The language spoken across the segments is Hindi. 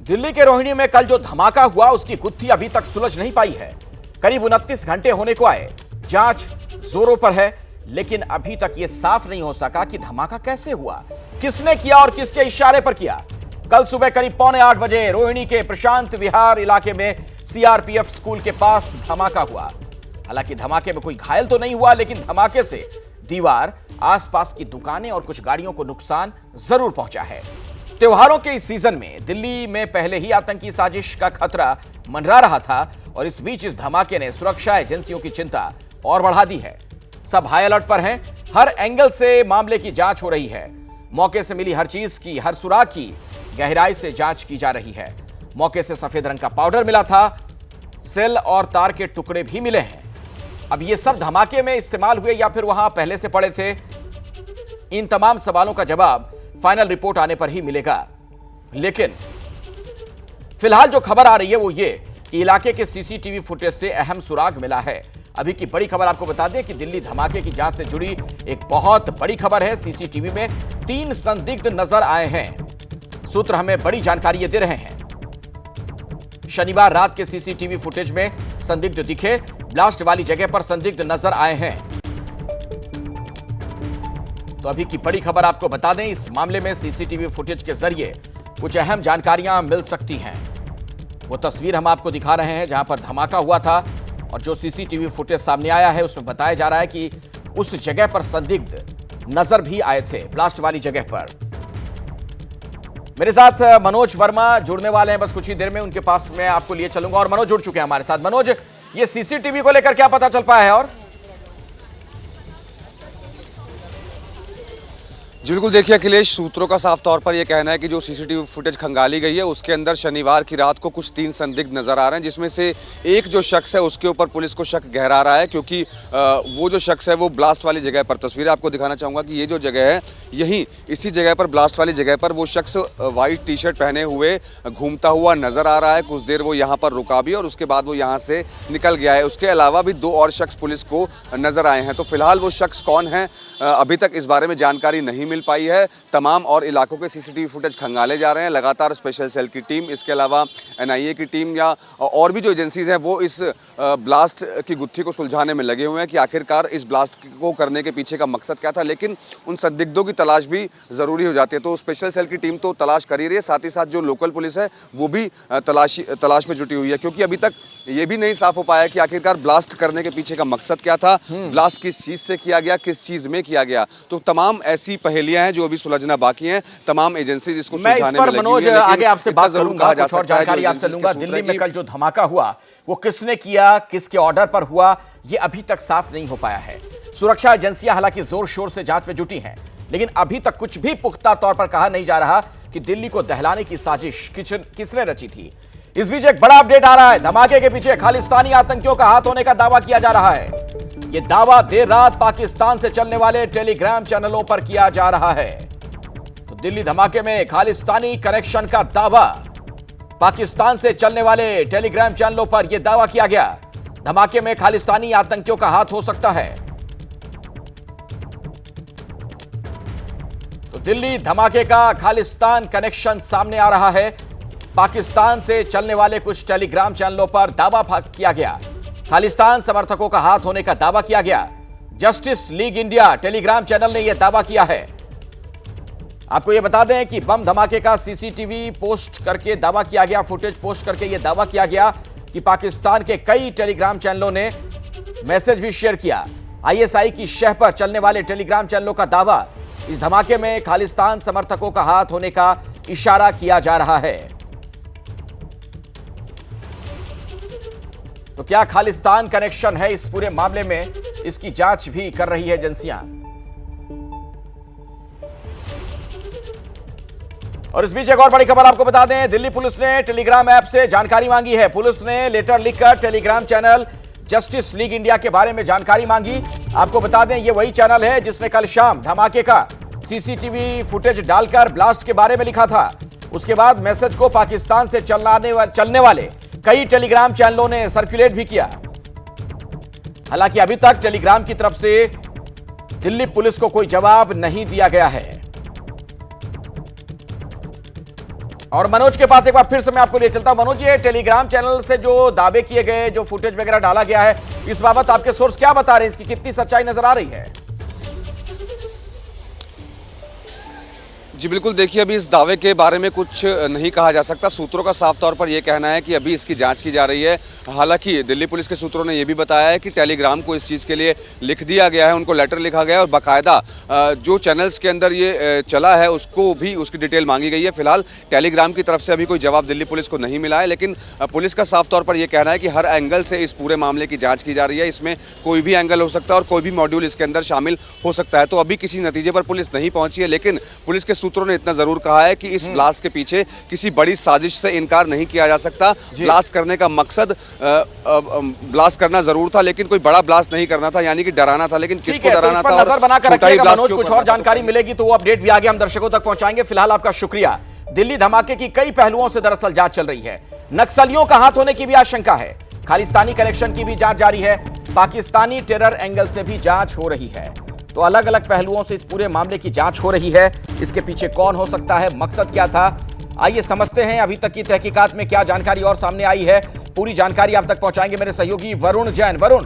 दिल्ली के रोहिणी में कल जो धमाका हुआ उसकी गुत्थी अभी तक सुलझ नहीं पाई है। करीब 29 घंटे होने को आए, जांच जोरों पर है, लेकिन अभी तक यह साफ नहीं हो सका कि धमाका कैसे हुआ, किसने किया और किसके इशारे पर किया। कल सुबह करीब 7:45 बजे रोहिणी के प्रशांत विहार इलाके में सीआरपीएफ स्कूल के पास धमाका हुआ। हालांकि धमाके में कोई घायल तो नहीं हुआ, लेकिन धमाके से दीवार, आसपास की दुकानें और कुछ गाड़ियों को नुकसान जरूर पहुंचा है। त्योहारों के इस सीजन में दिल्ली में पहले ही आतंकी साजिश का खतरा मंडरा रहा था और इस बीच इस धमाके ने सुरक्षा एजेंसियों की चिंता और बढ़ा दी है। सब हाई अलर्ट पर हैं, हर एंगल से मामले की जांच हो रही है। मौके से मिली हर चीज की, हर सुराग की गहराई से जांच की जा रही है। मौके से सफेद रंग का पाउडर मिला था, सेल और तार के टुकड़े भी मिले हैं। अब ये सब धमाके में इस्तेमाल हुए या फिर वहां पहले से पड़े थे, इन तमाम सवालों का जवाब फाइनल रिपोर्ट आने पर ही मिलेगा। लेकिन फिलहाल जो खबर आ रही है वो ये कि इलाके के सीसीटीवी फुटेज से अहम सुराग मिला है। अभी की बड़ी खबर आपको बता दें कि दिल्ली धमाके की जांच से जुड़ी एक बहुत बड़ी खबर है। सीसीटीवी में 3 संदिग्ध नजर आए हैं। सूत्र हमें बड़ी जानकारी ये दे रहे हैं। शनिवार रात के सीसीटीवी फुटेज में संदिग्ध दिखे, ब्लास्ट वाली जगह पर संदिग्ध नजर आए हैं। तो अभी की बड़ी खबर आपको बता दें, इस मामले में सीसीटीवी फुटेज के जरिए कुछ अहम जानकारियां मिल सकती हैं। वो तस्वीर हम आपको दिखा रहे हैं जहां पर धमाका हुआ था और जो सीसीटीवी फुटेज सामने आया है उसमें बताया जा रहा है कि उस जगह पर संदिग्ध नजर भी आए थे, ब्लास्ट वाली जगह पर। मेरे साथ मनोज वर्मा जुड़ने वाले हैं, बस कुछ ही देर में उनके पास मैं आपको लिए चलूंगा और मनोज जुड़ चुके हैं हमारे साथ। मनोज, ये सीसीटीवी को लेकर क्या पता चल पाया है? और जी बिल्कुल, देखिए अखिलेश, सूत्रों का साफ तौर पर यह कहना है कि जो सीसीटीवी फुटेज खंगाली गई है उसके अंदर शनिवार की रात को कुछ 3 संदिग्ध नजर आ रहे हैं, जिसमें से एक जो शख्स है उसके ऊपर पुलिस को शक गहरा रहा है, क्योंकि वो जो शख्स है वो ब्लास्ट वाली जगह पर, तस्वीरें आपको दिखाना चाहूँगा कि ये जो जगह है यहीं इसी जगह पर, ब्लास्ट वाली जगह पर वो शख्स वाइट टी शर्ट पहने हुए घूमता हुआ नजर आ रहा है। कुछ देर वो यहाँ पर रुका भी और उसके बाद वो यहाँ से निकल गया है। उसके अलावा भी 2 और शख्स पुलिस को नजर आए हैं। तो फिलहाल वो शख्स कौन है अभी तक इस बारे में जानकारी नहीं मिल पाई है। तमाम और इलाकों के सीसीटीवी फुटेज खंगाले जा रहे हैं। लगातार स्पेशल सेल की टीम, इसके अलावा एनआईए की टीम या और भी जो एजेंसीज हैं वो इस ब्लास्ट की गुत्थी को सुलझाने में लगे हुए हैं कि आखिरकार इस ब्लास्ट को करने के पीछे का मकसद क्या था। लेकिन उन संदिग्धों की तलाश भी ज़रूरी हो जाती है। तो स्पेशल सेल की टीम तो तलाश कर ही रही है, साथ ही साथ जो लोकल पुलिस है वो भी तलाश में जुटी हुई है, क्योंकि अभी तक ये भी नहीं साफ हो पाया कि आखिरकार ब्लास्ट करने के पीछे का मकसद क्या था, ब्लास्ट किस चीज से किया गया, किस चीज में किया गया। तो तमाम ऐसी पहेलियां हैं जो अभी सुलझना बाकी हैं। तमाम एजेंसीज इसको सुलझाने में लगी हुई हैं। आगे आपसे बात करूंगा, कुछ और जानकारी आपसे लूंगा। दिल्ली में कल जो धमाका हुआ वो किसने किया, किसके ऑर्डर पर हुआ, ये अभी तक साफ नहीं हो पाया है। सुरक्षा एजेंसियां हालांकि जोर शोर से जांच में जुटी हैं, लेकिन अभी तक कुछ भी पुख्ता तौर पर कहा नहीं जा रहा कि दिल्ली को दहलाने की साजिश किसने रची थी। इस बीच एक बड़ा अपडेट आ रहा है। धमाके के पीछे खालिस्तानी आतंकियों का हाथ होने का दावा किया जा रहा है। यह दावा देर रात पाकिस्तान से चलने वाले टेलीग्राम चैनलों पर किया जा रहा है। तो दिल्ली धमाके में खालिस्तानी कनेक्शन का दावा, पाकिस्तान से चलने वाले टेलीग्राम चैनलों पर यह दावा किया गया। धमाके में खालिस्तानी आतंकियों का हाथ हो सकता है। तो दिल्ली धमाके का खालिस्तान कनेक्शन सामने आ रहा है। पाकिस्तान से चलने वाले कुछ टेलीग्राम चैनलों पर दावा किया गया। खालिस्तान समर्थकों का हाथ होने का दावा किया गया। Justice league India Telegram channel ने यह दावा किया है। आपको यह बता दें कि बम धमाके का सीसीटीवी पोस्ट करके दावा किया गया, फुटेज पोस्ट करके यह दावा किया गया कि पाकिस्तान के कई टेलीग्राम चैनलों ने मैसेज भी शेयर किया। आईएसआई की शह पर चलने वाले टेलीग्राम चैनलों का दावा, इस धमाके में खालिस्तान समर्थकों का हाथ होने का इशारा किया जा रहा है। तो क्या खालिस्तान कनेक्शन है इस पूरे मामले में, इसकी जांच भी कर रही है एजेंसियां। और इस बीच एक और बड़ी खबर आपको बता दें, दिल्ली पुलिस ने टेलीग्राम ऐप से जानकारी मांगी है। पुलिस ने लेटर लिखकर Telegram channel justice league India के बारे में जानकारी मांगी। आपको बता दें ये वही चैनल है जिसने कल शाम धमाके का सीसीटीवी फुटेज डालकर ब्लास्ट के बारे में लिखा था। उसके बाद मैसेज को पाकिस्तान से चलने वाले कई टेलीग्राम चैनलों ने सर्कुलेट भी किया। हालांकि अभी तक टेलीग्राम की तरफ से दिल्ली पुलिस को कोई जवाब नहीं दिया गया है। और मनोज के पास एक बार फिर से मैं आपको ले चलता हूं। मनोज, ये टेलीग्राम चैनल से जो दावे किए गए, जो फुटेज वगैरह डाला गया है, इस बाबत आपके सोर्स क्या बता रहे हैं? इसकी कितनी सच्चाई नजर आ रही है? जी बिल्कुल, देखिए अभी इस दावे के बारे में कुछ नहीं कहा जा सकता। सूत्रों का साफ तौर पर यह कहना है कि अभी इसकी जांच की जा रही है। हालांकि दिल्ली पुलिस के सूत्रों ने यह भी बताया है कि टेलीग्राम को इस चीज़ के लिए लिख दिया गया है, उनको लेटर लिखा गया है और बाकायदा जो चैनल्स के अंदर ये चला है उसको भी उसकी डिटेल मांगी गई है। फिलहाल टेलीग्राम की तरफ से अभी कोई जवाब दिल्ली पुलिस को नहीं मिला है, लेकिन पुलिस का साफ तौर पर यह कहना है कि हर एंगल से इस पूरे मामले की जाँच की जा रही है। इसमें कोई भी एंगल हो सकता है और कोई भी मॉड्यूल इसके अंदर शामिल हो सकता है। तो अभी किसी नतीजे पर पुलिस नहीं पहुंची है, लेकिन पुलिस के सूत्रों ने इतना जरूर कहा है कि इस ब्लास्ट के पीछे किसी बड़ी साजिश से इनकार नहीं किया जा सकता। ब्लास्ट करने का मकसद ब्लास्ट करना जरूर था, लेकिन कोई बड़ा ब्लास्ट नहीं करना था, यानी कि डराना था। लेकिन किसको डराना था? नजर बनाकर रखिएगा मनोज, कुछ और जानकारी मिलेगी तो वो अपडेट भी आगे हम दर्शकों तक पहुंचाएंगे। फिलहाल आपका शुक्रिया। दिल्ली धमाके की कई पहलुओं से दरअसल जांच चल रही है। नक्सलियों का हाथ होने की भी आशंका है, खालिस्तानी कनेक्शन की भी जांच जारी है, पाकिस्तानी टेरर एंगल से भी जांच हो रही है। तो अलग अलग पहलुओं से इस पूरे मामले की जांच हो रही है। इसके पीछे कौन हो सकता है, मकसद क्या था, आइए समझते हैं अभी तक की तहकीकात में क्या जानकारी और सामने आई है। पूरी जानकारी आप तक पहुंचाएंगे मेरे सहयोगी वरुण जैन। वरुण,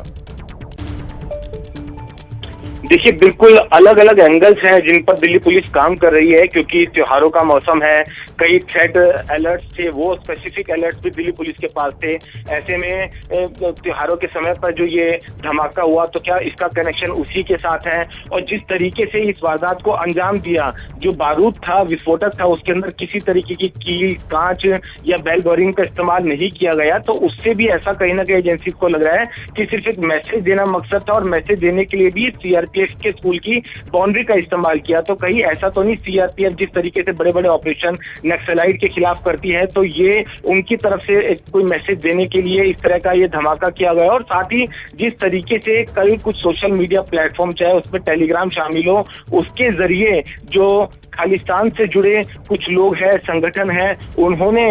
देखिए, बिल्कुल अलग अलग एंगल्स हैं जिन पर दिल्ली पुलिस काम कर रही है, क्योंकि त्योहारों का मौसम है। कई थ्रेट अलर्ट थे, वो स्पेसिफिक अलर्ट भी दिल्ली पुलिस के पास थे। ऐसे में त्योहारों के समय पर जो ये धमाका हुआ, तो क्या इसका कनेक्शन उसी के साथ है? और जिस तरीके से इस वारदात को अंजाम दिया, जो बारूद था, विस्फोटक था, उसके अंदर किसी तरीके की कील, कांच या बेल बोरिंग का इस्तेमाल नहीं किया गया, तो उससे भी ऐसा कहीं ना कहीं एजेंसी को लग रहा है कि सिर्फ एक मैसेज देना मकसद था और मैसेज देने के लिए भी सीआरपीएफ के स्कूल की बाउंड्री का इस्तेमाल किया। तो कहीं ऐसा तो नहीं, सीआरपीएफ जिस तरीके से बड़े बड़े ऑपरेशन नक्सलाइट के खिलाफ करती है, तो ये उनकी तरफ से एक कोई मैसेज देने के लिए इस तरह का ये धमाका किया गया। और साथ ही जिस तरीके से कई कुछ सोशल मीडिया प्लेटफॉर्म, चाहे उसमें टेलीग्राम शामिल हो, उसके जरिए जो खालिस्तान से जुड़े कुछ लोग हैं, संगठन है, उन्होंने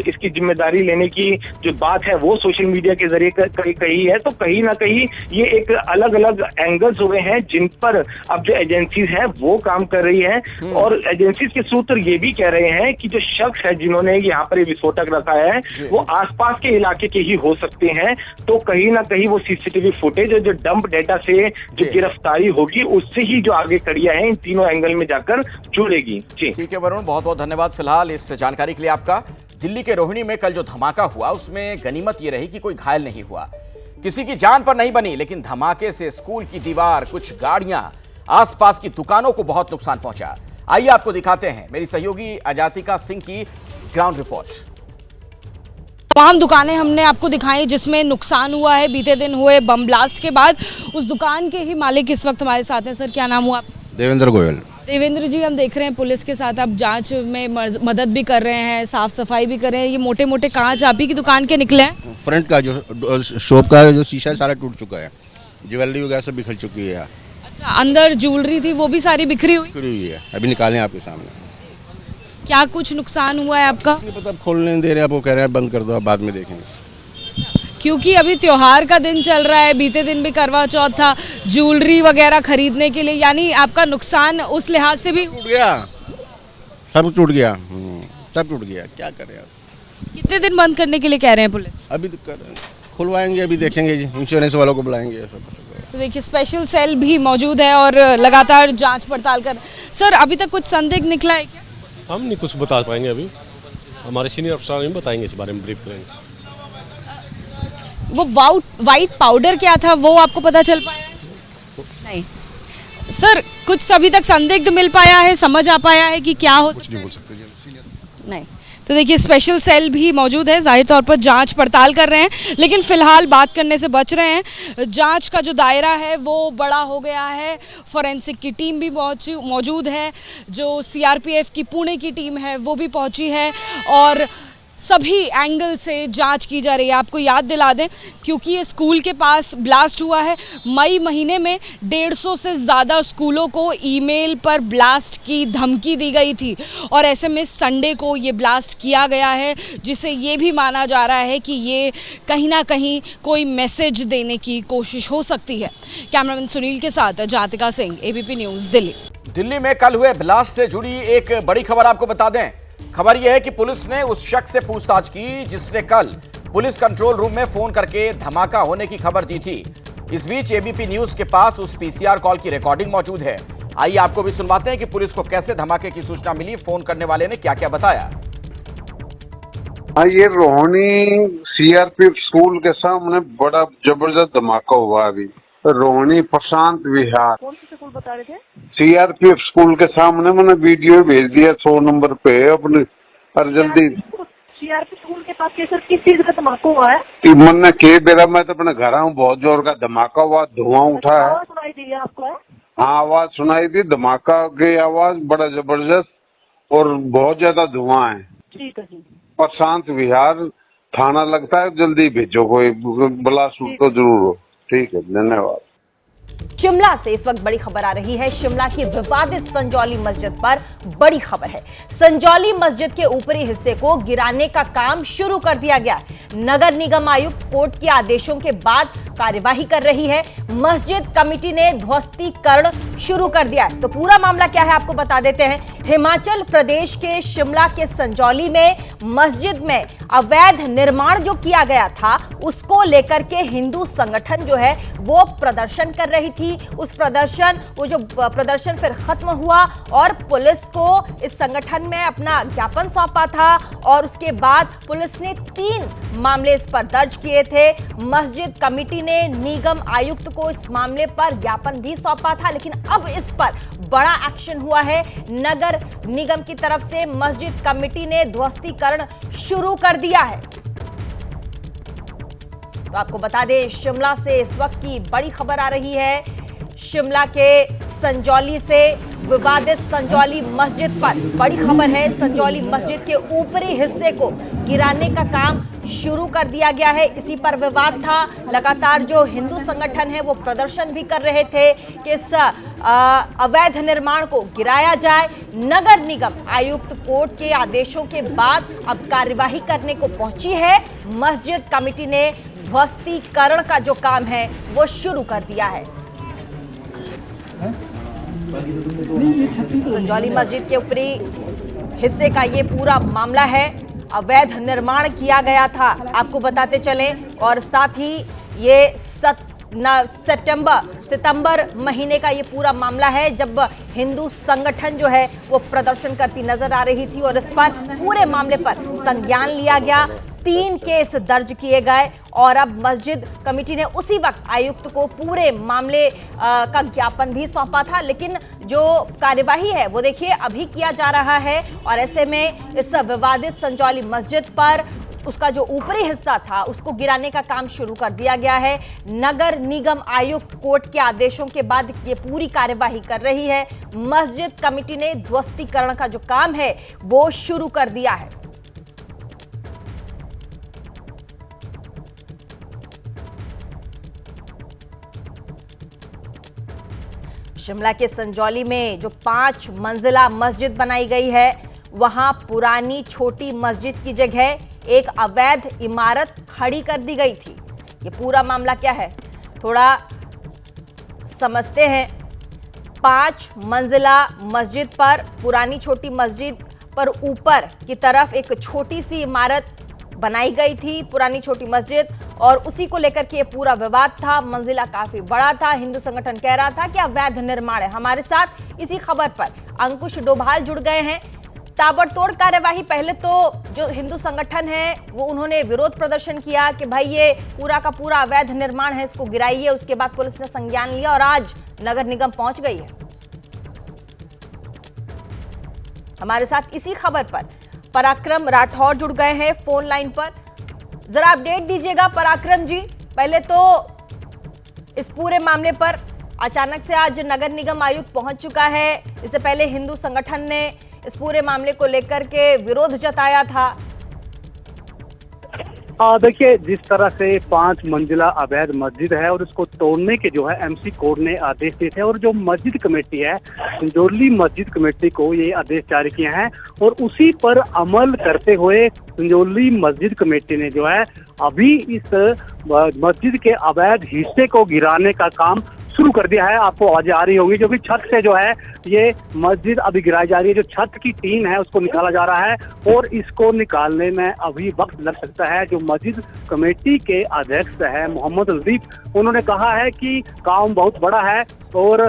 इसकी जिम्मेदारी लेने की जो बात है वो सोशल मीडिया के जरिए कही है। तो कहीं ना कहीं ये एक अलग अलग एंगल्स हुए हैं जिन पर अब जो एजेंसीज हैं वो काम कर रही हैं। और एजेंसीज के सूत्र ये भी कह रहे हैं कि जो शख्स है जिन्होंने यहाँ पर ये विस्फोटक रखा है वो आसपास के इलाके के ही हो सकते हैं। तो कहीं ना कहीं वो सीसीटीवी फुटेज और जो डंप डेटा से जो गिरफ्तारी होगी उससे ही जो आगे कड़ियां हैं इन तीनों एंगल में जाकर जुड़ेगी। जी ठीक है वरुण, बहुत बहुत धन्यवाद फिलहाल इस जानकारी के लिए आपका। दिल्ली के रोहिणी में कल जो धमाका हुआ उसमें गनीमत ये रही कि कोई घायल नहीं हुआ, किसी की जान पर नहीं बनी, लेकिन धमाके से स्कूल की दीवार, कुछ गाड़ियां, आसपास की दुकानों को बहुत नुकसान पहुंचा। आइए आपको दिखाते हैं मेरी सहयोगी अजातिका सिंह की ग्राउंड रिपोर्ट। तमाम दुकानें हमने आपको दिखाई जिसमें नुकसान हुआ है बीते दिन हुए बम ब्लास्ट के बाद। उस दुकान के ही मालिक इस वक्त हमारे साथ हैं। सर, क्या नाम हुआ? देवेंद्र गोयल। देवेंद्र जी, हम देख रहे हैं पुलिस के साथ आप जांच में मदद भी कर रहे हैं, साफ सफाई भी कर रहे हैं। ये मोटे मोटे कांच आप ही की दुकान के निकले हैं? फ्रंट का जो शॉप का जो शीशा है सारा टूट चुका है, ज्वेलरी वगैरह सब बिखर चुकी है। अच्छा, अंदर ज्वेलरी थी वो भी सारी बिखरी हुई है, अभी निकालें आपके सामने। क्या कुछ नुकसान हुआ है आपका? नहीं पता, खोलने नहीं दे रहे हैं, वो कह रहे हैं बंद कर दो, आप बाद में देखेंगे। क्योंकि अभी त्योहार का दिन चल रहा है, बीते दिन भी करवा चौथ था, ज्वेलरी वगैरह खरीदने के लिए, यानी आपका नुकसान उस लिहाज से भी टूट गया, सब टूट गया, सब टूट गया। क्या करें आप? कितने दिन बंद करने के लिए कह रहे हैं पुलिस? अभी तो खुलवाएंगे, अभी देखेंगे जी, इंश्योरेंस वालों को बुलाएंगे सब। तो देखिए, स्पेशल सेल भी मौजूद है और लगातार जांच पड़ताल कर। सर, अभी तक कुछ संदिग्ध निकला है क्या? हम नहीं कुछ बता पाएंगे, अभी हमारे सीनियर अफसर बताएंगे, इस बारे में ब्रीफ करेंगे। वो वाइट पाउडर क्या था वो आपको पता चल पाया? नहीं सर, कुछ अभी तक संदिग्ध मिल पाया है, समझ आ पाया है कि क्या हो सकता है? नहीं। तो देखिए, स्पेशल सेल भी मौजूद है, जाहिर तौर पर जांच पड़ताल कर रहे हैं, लेकिन फिलहाल बात करने से बच रहे हैं। जांच का जो दायरा है वो बड़ा हो गया है। फॉरेंसिक की टीम भी मौजूद है, जो सीआरपीएफ की पुणे की टीम है वो भी पहुंची है और सभी एंगल से जांच की जा रही है। आपको याद दिला दें, क्योंकि ये स्कूल के पास ब्लास्ट हुआ है, मई महीने में 150 से ज़्यादा स्कूलों को ईमेल पर ब्लास्ट की धमकी दी गई थी और ऐसे में संडे को ये ब्लास्ट किया गया है, जिसे ये भी माना जा रहा है कि ये कहीं ना कहीं कोई मैसेज देने की कोशिश हो सकती है। कैमरामैन सुनील के साथ जातिका सिंह, एबीपी न्यूज़, दिल्ली। दिल्ली में कल हुए ब्लास्ट से जुड़ी एक बड़ी खबर आपको बता दें। खबर यह है कि पुलिस ने उस शख्स से पूछताछ की जिसने कल पुलिस कंट्रोल रूम में फोन करके धमाका होने की खबर दी थी। इस बीच एबीपी न्यूज के पास उस पीसीआर कॉल की रिकॉर्डिंग मौजूद है। आइए आपको भी सुनवाते हैं कि पुलिस को कैसे धमाके की सूचना मिली, फोन करने वाले ने क्या क्या बताया। हाँ, ये रोहिणी सीआरपीएफ स्कूल के सामने बड़ा जबरदस्त धमाका हुआ अभी। रोहिणी प्रशांत विहार। कौन सी स्कूल बता रहे थे? सीआरपीएफ स्कूल के सामने मैंने वीडियो भेज दिया 100 नंबर पे अपने, और जल्दी। सीआरपीएफ स्कूल के पास कैसे किस चीज का धमाका हुआ है? मैंने के बेरा मैं तो अपने घर आऊँ, बहुत जोर का धमाका हुआ, धुआं उठा है। आवाज सुनाई दी है आपको? है हाँ, आवाज सुनाई दी, धमाका की आवाज बड़ा जबरदस्त और बहुत ज्यादा धुआं है। ठीक है जी। प्रशांत विहार थाना लगता है, जल्दी भेजो, कोई बिलासपुर तो जरूर हो। ठीक है, धन्यवाद। शिमला से इस वक्त बड़ी खबर आ रही है। शिमला की विवादित संजौली मस्जिद पर बड़ी खबर है। संजौली मस्जिद के ऊपरी हिस्से को गिराने का काम शुरू कर दिया गया। नगर निगम आयुक्त कोर्ट के आदेशों के बाद कार्यवाही कर रही है। मस्जिद कमेटी ने ध्वस्तीकरण शुरू कर दिया है। तो पूरा मामला क्या है आपको बता देते हैं। हिमाचल प्रदेश के शिमला के संजौली में मस्जिद में अवैध निर्माण जो किया गया था, उसको लेकर के हिंदू संगठन जो है वो प्रदर्शन कर रही थी। वो जो प्रदर्शन फिर खत्म हुआ और पुलिस को इस संगठन में अपना ज्ञापन सौंपा था और उसके बाद पुलिस ने 3 मामले इस पर दर्ज किए थे। मस्जिद कमेटी ने निगम आयुक्त को इस मामले पर ज्ञापन भी सौंपा था, लेकिन अब इस पर बड़ा एक्शन हुआ है। नगर निगम की तरफ से मस्जिद कमेटी ने ध्वस्तीकरण शुरू कर दिया है। तो आपको बता दें, शिमला से इस वक्त की बड़ी खबर आ रही है। शिमला के संजौली से विवादित संजौली मस्जिद पर बड़ी खबर है। संजौली मस्जिद के ऊपरी हिस्से को गिराने का काम शुरू कर दिया गया है। इसी पर विवाद था। लगातार जो हिंदू संगठन है वो प्रदर्शन भी कर रहे थे कि इस अवैध निर्माण को गिराया जाए। नगर निगम आयुक्त कोर्ट के आदेशों के बाद अब कार्यवाही करने को पहुंची है। मस्जिद कमेटी ने ध्वस्तीकरण का जो काम है वो शुरू कर दिया है। संजौली मस्जिद के ऊपरी हिस्से का ये पूरा मामला है। अवैध निर्माण किया गया था, आपको बताते चलें, और साथ ही ये सितंबर महीने का ये पूरा मामला है जब हिंदू संगठन जो है वो प्रदर्शन करती नजर आ रही थी और इस पर पूरे मामले पर संज्ञान लिया गया। 3 केस दर्ज किए गए और अब मस्जिद कमेटी ने उसी वक्त आयुक्त को पूरे मामले का ज्ञापन भी सौंपा था। लेकिन जो कार्यवाही है वो देखिए अभी किया जा रहा है और ऐसे में इस विवादित संजौली मस्जिद पर उसका जो ऊपरी हिस्सा था उसको गिराने का काम शुरू कर दिया गया है। नगर निगम आयुक्त कोर्ट के आदेशों के बाद ये पूरी कार्यवाही कर रही है। मस्जिद कमेटी ने ध्वस्तीकरण का जो काम है वो शुरू कर दिया है। शिमला के संजौली में जो 5 मंजिला मस्जिद बनाई गई है, वहां पुरानी छोटी मस्जिद की जगह एक अवैध इमारत खड़ी कर दी गई थी। ये पूरा मामला क्या है थोड़ा समझते हैं। 5 मंजिला मस्जिद पर, पुरानी छोटी मस्जिद पर ऊपर की तरफ एक छोटी सी इमारत बनाई गई थी, पुरानी छोटी मस्जिद, और उसी को लेकर के ये पूरा विवाद था। मंजिला काफी बड़ा था। हिंदू संगठन कह रहा था कि अवैध निर्माण है। हमारे साथ इसी खबर पर अंकुश डोभाल जुड़ गए हैं। ताबड़तोड़ कार्यवाही, पहले तो जो हिंदू संगठन है वो उन्होंने विरोध प्रदर्शन किया कि भाई ये पूरा का पूरा अवैध निर्माण है, इसको गिराइए। उसके बाद पुलिस ने संज्ञान लिया और आज नगर निगम पहुंच गई है। हमारे साथ इसी खबर पर पराक्रम राठौर जुड़ गए हैं फोन लाइन पर। जरा अपडेट दीजिएगा पराक्रम जी। पहले तो इस पूरे मामले पर अचानक से आज नगर निगम आयुक्त पहुंच चुका है। इससे पहले हिंदू संगठन ने इस पूरे मामले को लेकर के विरोध जताया था। देखिए, जिस तरह से 5 मंजिला अवैध मस्जिद है और उसको तोड़ने के जो है एमसी कोर्ट ने आदेश दिए थे और जो मस्जिद कमेटी है संजौली मस्जिद कमेटी को ये आदेश जारी किए हैं और उसी पर अमल करते हुए संजौली मस्जिद कमेटी ने जो है अभी इस मस्जिद के अवैध हिस्से को गिराने का काम शुरू कर दिया है। आपको आवाजें आ रही होगी, जो कि छत से जो है ये मस्जिद अभी गिराई जा रही है। जो छत की टीन है उसको निकाला जा रहा है और इसको निकालने में अभी वक्त लग सकता है। जो मस्जिद कमेटी के अध्यक्ष है मोहम्मद लतीफ, उन्होंने कहा है कि काम बहुत बड़ा है और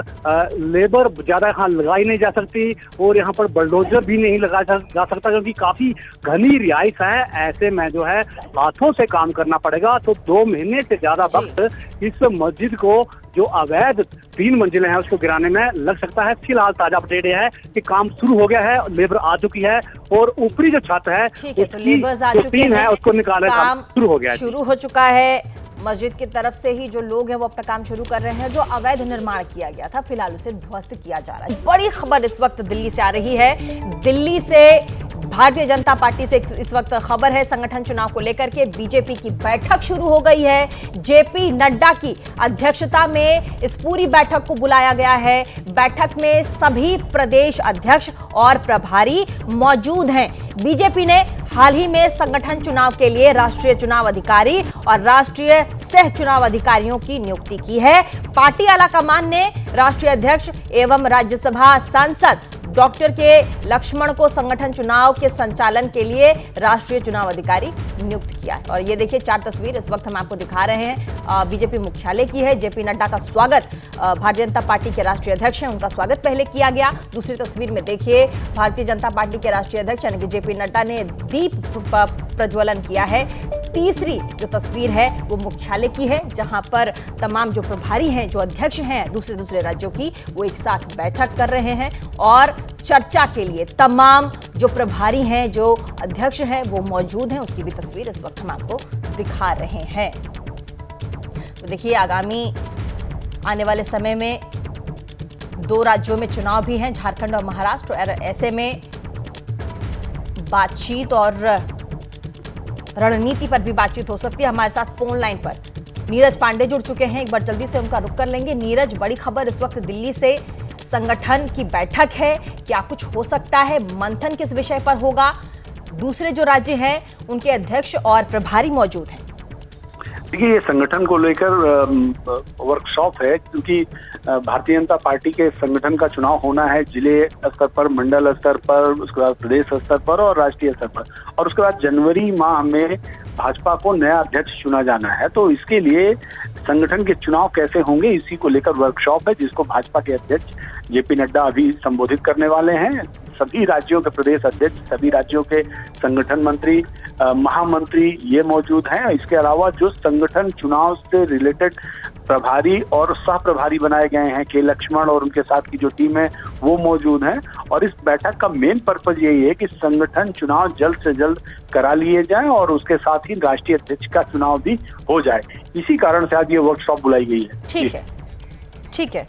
लेबर ज्यादा यहाँ लगाई नहीं जा सकती और यहाँ पर बुलडोजर भी नहीं लगाया जा सकता, क्योंकि काफी घनी रिहाइश है। ऐसे में जो है हाथों से काम करना पड़ेगा। तो 2 महीने से ज्यादा वक्त इस मस्जिद को, जो अवैध 3 मंजिलें हैं, उसको गिराने में लग सकता है। फिलहाल ताजा अपडेट यह है कि काम शुरू हो गया है, लेबर आ चुकी है और ऊपरी जो छत है, तो लेबर्स आ चुके हैं, उसको निकालने का काम शुरू हो गया है, शुरू हो चुका है। मस्जिद की तरफ से ही जो लोग हैं वो अपना काम शुरू कर रहे हैं। जो अवैध निर्माण किया गया था फिलहाल उसे ध्वस्त किया जा रहा है। बड़ी खबर इस वक्त दिल्ली से आ रही है। दिल्ली से भारतीय जनता पार्टी से इस वक्त खबर है, संगठन चुनाव को लेकर के बीजेपी की बैठक शुरू हो गई है। जेपी नड्डा की अध्यक्षता में इस पूरी बैठक को बुलाया गया है। बैठक में सभी प्रदेश अध्यक्ष और प्रभारी मौजूद हैं। बीजेपी ने हाल ही में संगठन चुनाव के लिए राष्ट्रीय चुनाव अधिकारी और राष्ट्रीय सह चुनाव अधिकारियों की नियुक्ति की है। पार्टी आलाकमान ने राष्ट्रीय अध्यक्ष एवं राज्यसभा सांसद डॉक्टर के लक्ष्मण को संगठन चुनाव के संचालन के लिए राष्ट्रीय चुनाव अधिकारी नियुक्त किया है। और ये देखिए 4 तस्वीर इस वक्त हम आपको दिखा रहे हैं, बीजेपी मुख्यालय की है। जेपी नड्डा का स्वागत, भारतीय जनता पार्टी के राष्ट्रीय अध्यक्ष हैं, उनका स्वागत पहले किया गया। दूसरी तस्वीर में देखिए भारतीय जनता पार्टी के राष्ट्रीय अध्यक्ष यानी कि जेपी नड्डा ने दीप प्रज्वलन किया है। तीसरी जो तस्वीर है वो मुख्यालय की है, जहां पर तमाम जो प्रभारी हैं, जो अध्यक्ष हैं दूसरे राज्यों की, वो एक साथ बैठक कर रहे हैं और चर्चा के लिए तमाम जो प्रभारी हैं, जो अध्यक्ष हैं, वो मौजूद हैं। उसकी भी तस्वीर इस वक्त हम आपको दिखा रहे हैं। तो देखिए, आगामी आने वाले समय में 2 राज्यों में चुनाव भी हैं, झारखंड और महाराष्ट्र। और ऐसे में बातचीत और रणनीति पर भी बातचीत हो सकती है। हमारे साथ फोन लाइन पर नीरज पांडे जुड़ चुके हैं, एक बार जल्दी से उनका रुख कर लेंगे। नीरज, बड़ी खबर इस वक्त दिल्ली से, संगठन की बैठक है, क्या कुछ हो सकता है? मंथन किस विषय पर होगा? दूसरे जो राज्य हैं उनके अध्यक्ष और प्रभारी मौजूद हैं। देखिए, ये संगठन को लेकर वर्कशॉप है, क्योंकि भारतीय जनता पार्टी के संगठन का चुनाव होना है जिले स्तर पर, मंडल स्तर पर, उसके बाद प्रदेश स्तर पर और राष्ट्रीय स्तर पर, और उसके बाद जनवरी माह में भाजपा को नया अध्यक्ष चुना जाना है। तो इसके लिए संगठन के चुनाव कैसे होंगे, इसी को लेकर वर्कशॉप है, जिसको भाजपा के अध्यक्ष जेपी नड्डा अभी संबोधित करने वाले हैं। सभी राज्यों के प्रदेश अध्यक्ष, सभी राज्यों के संगठन मंत्री, महामंत्री ये मौजूद हैं। इसके अलावा जो संगठन चुनाव से रिलेटेड प्रभारी और सह प्रभारी बनाए गए हैं, के लक्ष्मण और उनके साथ की जो टीम है, वो मौजूद हैं। और इस बैठक का मेन पर्पज यही है कि संगठन चुनाव जल्द से जल्द करा लिए जाएं और उसके साथ ही राष्ट्रीय अध्यक्ष का चुनाव भी हो जाए। इसी कारण से आज ये वर्कशॉप बुलाई गई है। ठीक है, ठीक है।